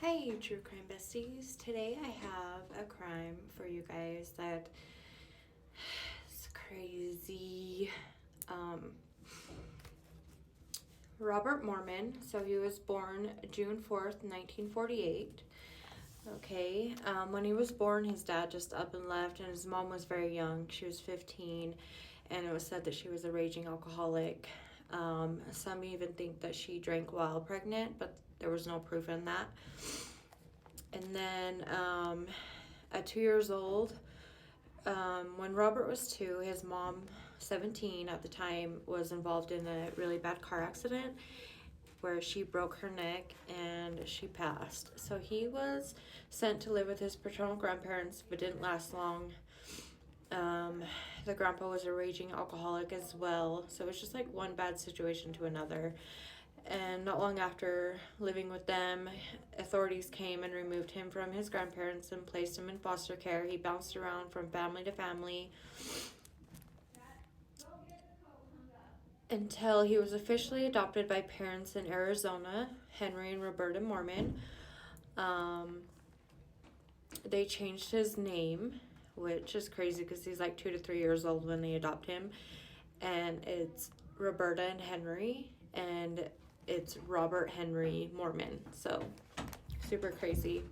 Hey, true crime besties. Today I have a crime for you guys that is crazy. Robert Moorman. So he was born June 4th, 1948. Okay. When he was born, his dad just up and left, and his mom was very young. She was 15, and it was said that she was a raging alcoholic. Some even think that she drank while pregnant, but there was no proof in that. And then at 2 years old, when Robert was 2, his mom, 17 at the time, was involved in a really bad car accident where she broke her neck and she passed. So he was sent to live with his paternal grandparents, but didn't last long. The grandpa was a raging alcoholic as well, so it was just like one bad situation to another. And not long after living with them, authorities came and removed him from his grandparents and placed him in foster care. He bounced around from family to family until he was officially adopted by parents in Arizona, Henry and Roberta Moorman. They changed his name, which is crazy because he's like 2 to 3 years old when they adopt him. And it's Roberta and Henry, and it's Robert Henry Moorman. So super crazy.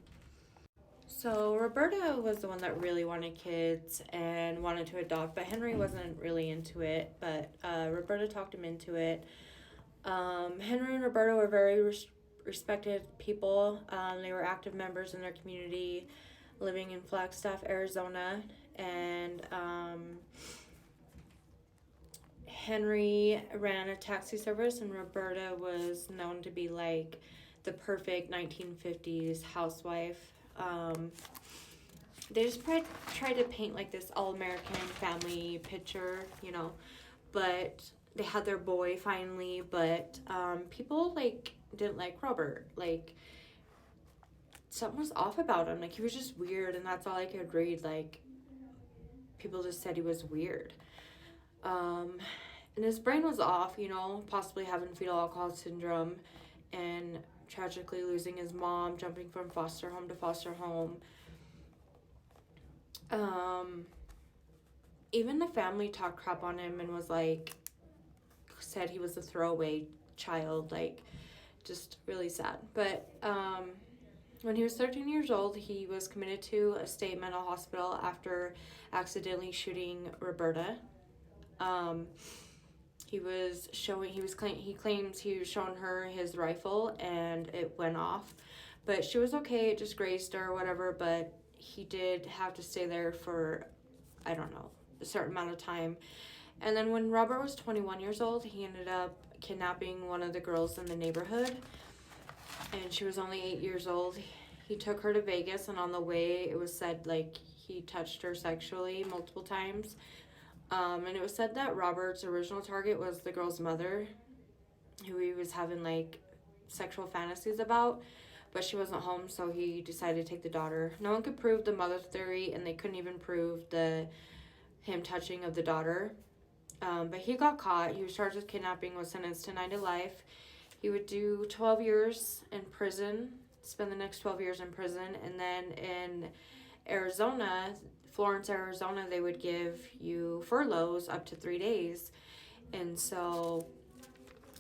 So Roberta was the one that really wanted kids and wanted to adopt, but Henry wasn't really into it, but Roberta talked him into it. Henry and Roberta were very respected people. They were active members in their community, living in Flagstaff, Arizona, and Henry ran a taxi service, and Roberta was known to be like the perfect 1950s housewife. They just tried to paint like this all-American family picture, but they had their boy finally, but people like didn't like Robert. Like something was off about him. Like he was just weird, and that's all I could read. Like people just said he was weird. And his brain was off, possibly having fetal alcohol syndrome and tragically losing his mom, jumping from foster home to foster home. Even the family talked crap on him and was like, said he was a throwaway child, like just really sad. But when he was 13 years old, he was committed to a state mental hospital after accidentally shooting Roberta. He claims he was showing her his rifle and it went off, but she was okay. It just grazed her or whatever, but he did have to stay there for, I don't know, a certain amount of time. And then when Robert was 21 years old, he ended up kidnapping one of the girls in the neighborhood, and she was only 8 years old. He took her to Vegas, and on the way, it was said like he touched her sexually multiple times. And it was said that Robert's original target was the girl's mother, who he was having like sexual fantasies about, but she wasn't home, so he decided to take the daughter. No one could prove the mother theory, and they couldn't even prove him touching of the daughter. But he got caught. He was charged with kidnapping, was sentenced to 9 to life. He would do 12 years in prison, spend the next 12 years in prison, and then in Florence, Arizona, they would give you furloughs up to 3 days. And so,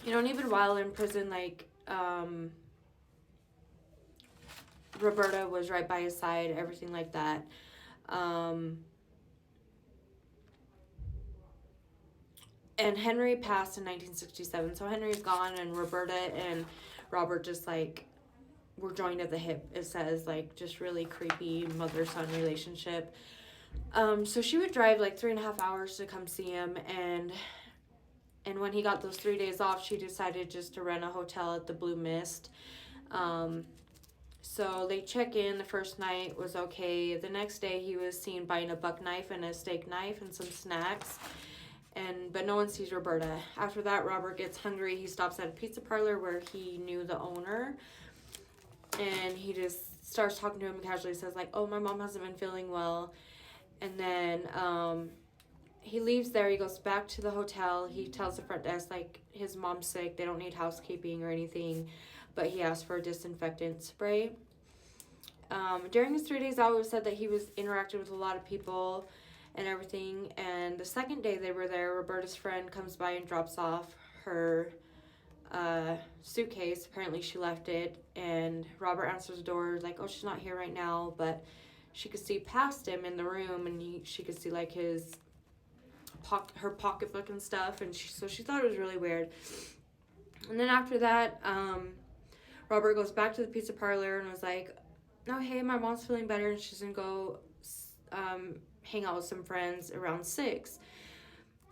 even while in prison, like, Roberta was right by his side, everything like that. And Henry passed in 1967, so Henry's gone, and Roberta and Robert just, like, were joined at the hip. It says, like, just really creepy mother-son relationship. So she would drive like 3.5 hours to come see him, and when he got those 3 days off, she decided just to rent a hotel at the Blue Mist. So they check in. The first night was okay. The next day he was seen buying a buck knife and a steak knife and some snacks, but no one sees Roberta. After that, Robert gets hungry. He stops at a pizza parlor where he knew the owner, and he just starts talking to him casually. Says like, "Oh, my mom hasn't been feeling well." And then he leaves there. He goes back to the hotel. He tells the front desk, like, his mom's sick. They don't need housekeeping or anything. But he asks for a disinfectant spray. During his 3 days out, it was said that he was interacting with a lot of people and everything. And the second day they were there, Roberta's friend comes by and drops off her suitcase. Apparently she left it, and Robert answers the door like, oh, she's not here right now, but she could see past him in the room, and she could see like her pocketbook and stuff, and so she thought it was really weird. And then after that, Robert goes back to the pizza parlor and was like, no, hey, my mom's feeling better, and she's gonna go hang out with some friends around 6.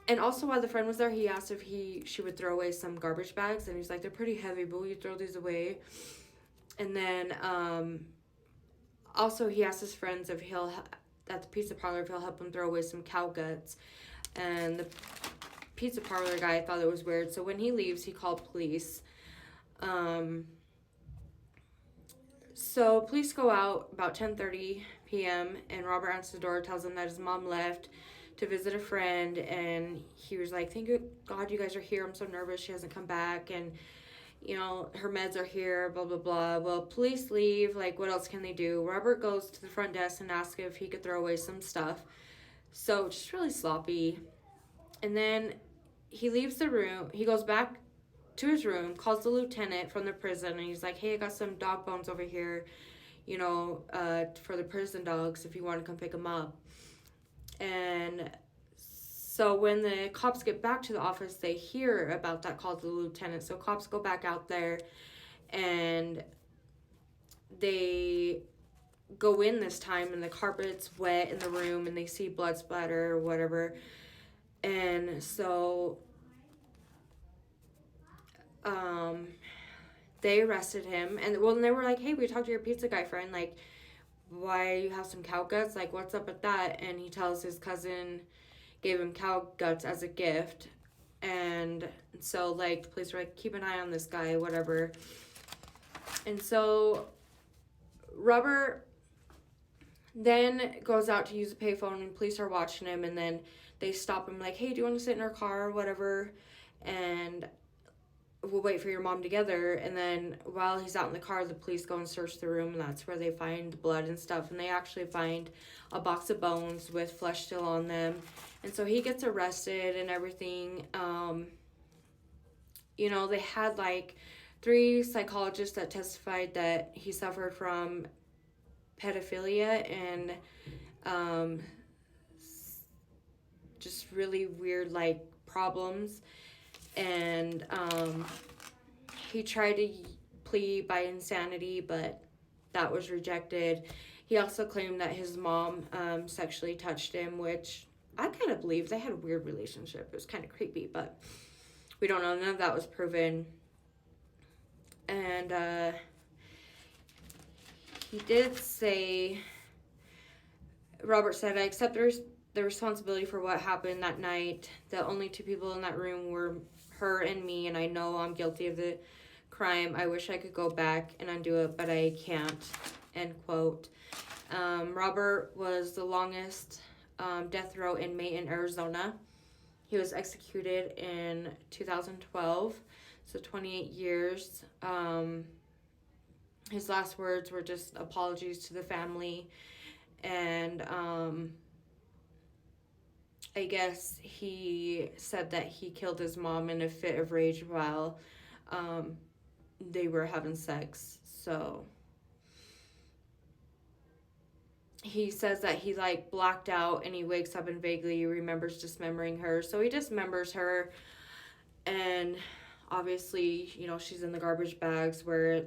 And also, while the friend was there, he asked if she would throw away some garbage bags, and he's like, they're pretty heavy, but will you throw these away? And then also he asked his friends if at the pizza parlor, if he'll help him throw away some cow guts. And the pizza parlor guy thought it was weird, so when he leaves, he called police. So police go out about 10:30 p.m. and Robert answers the door, tells him that his mom left to visit a friend, and he was like, thank God you guys are here. I'm so nervous she hasn't come back, and her meds are here, blah blah blah. Well, police leave, like what else can they do? Robert goes to the front desk and asks if he could throw away some stuff. So just really sloppy. And then he leaves the room, he goes back to his room, calls the lieutenant from the prison, and he's like, hey, I got some dog bones over here, for the prison dogs, if you want to come pick them up. And so when the cops get back to the office, they hear about that call to the lieutenant. So cops go back out there, and they go in this time, and the carpet's wet in the room, and they see blood splatter or whatever. And so they arrested him, and they were like, hey, we talked to your pizza guy friend, like, why you have some cow guts, like, what's up with that? And he tells his cousin gave him cow guts as a gift. And so, like, the police were like, keep an eye on this guy, whatever. And so Robert then goes out to use a payphone, and police are watching him, and then they stop him like, hey, do you want to sit in our car or whatever? And we'll wait for your mom together. And then while he's out in the car, the police go and search the room, and that's where they find blood and stuff. And they actually find a box of bones with flesh still on them. And so he gets arrested and everything. They had like 3 psychologists that testified that he suffered from pedophilia and just really weird like problems. And he tried to plea by insanity, but that was rejected. He also claimed that his mom sexually touched him, which I kind of believe. They had a weird relationship. It was kind of creepy, but we don't know. None of that was proven. And he did say, Robert said, I accept the responsibility for what happened that night. The only 2 people in that room were her and me, and I know I'm guilty of the crime. I wish I could go back and undo it, but I can't, end quote. Robert was the longest death row inmate in Arizona. He was executed in 2012, so 28 years. His last words were just apologies to the family, and I guess he said that he killed his mom in a fit of rage while they were having sex. So he says that he like blacked out, and he wakes up and vaguely remembers dismembering her. So he dismembers her, and obviously, she's in the garbage bags where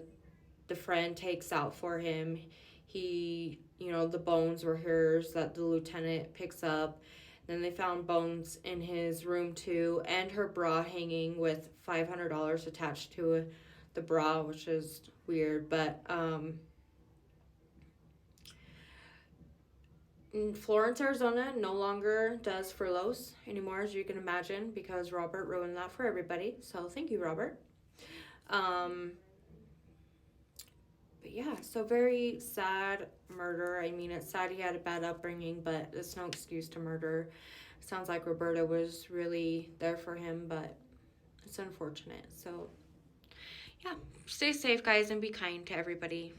the friend takes out for him. He, the bones were hers that the lieutenant picks up. Then they found bones in his room too, and her bra hanging with $500 attached to the bra, which is weird. But Florence, Arizona no longer does furloughs anymore, as you can imagine, because Robert ruined that for everybody. So thank you, Robert. But yeah, so very sad murder. I mean, it's sad he had a bad upbringing, but it's no excuse to murder. It sounds like Roberta was really there for him, but it's unfortunate. So yeah, stay safe, guys, and be kind to everybody.